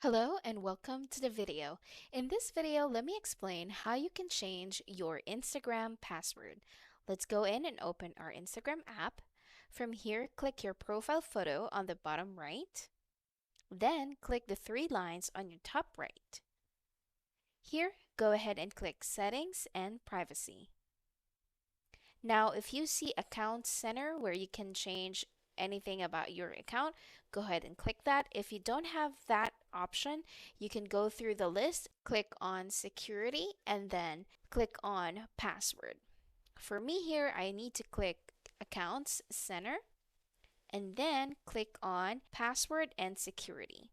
Hello and welcome to the video. In this video, let me explain how you can change your Instagram password. Let's go in and open our Instagram app. From here, click your profile photo on the bottom right. Then click the three lines on your top right. Here, go ahead and click Settings and Privacy. Now, if you see Account Center where you can change anything about your account, go ahead and click that. If you don't have that option, you can go through the list, click on Security, and then click on Password. For me here, I need to click Accounts Center and then click on Password and Security.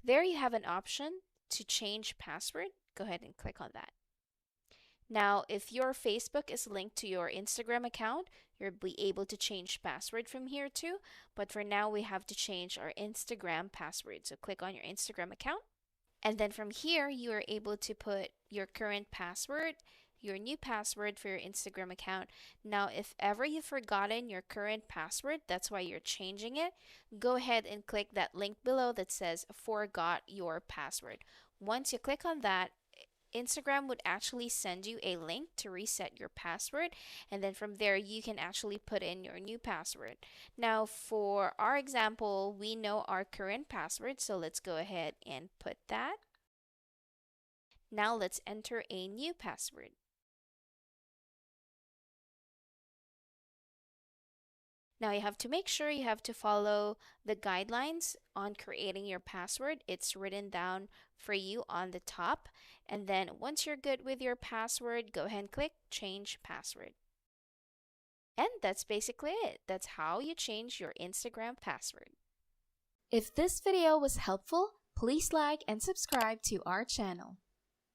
There you have an option to change password. Go ahead and click on that. Now, if your Facebook is linked to your Instagram account, you'll be able to change password from here too. But for now, we have to change our Instagram password. So click on your Instagram account. And then from here, you are able to put your current password, your new password for your Instagram account. Now, if ever you've forgotten your current password, that's why you're changing it, go ahead and click that link below that says forgot your password. Once you click on that, Instagram would actually send you a link to reset your password, and then from there you can actually put in your new password. Now, for our example, we know our current password, so let's go ahead and put that. Now let's enter a new password. Now you have to make sure you have to follow the guidelines on creating your password. It's written down for you on the top. And then once you're good with your password, go ahead and click Change Password. And that's basically it. That's how you change your Instagram password. If this video was helpful, please like and subscribe to our channel.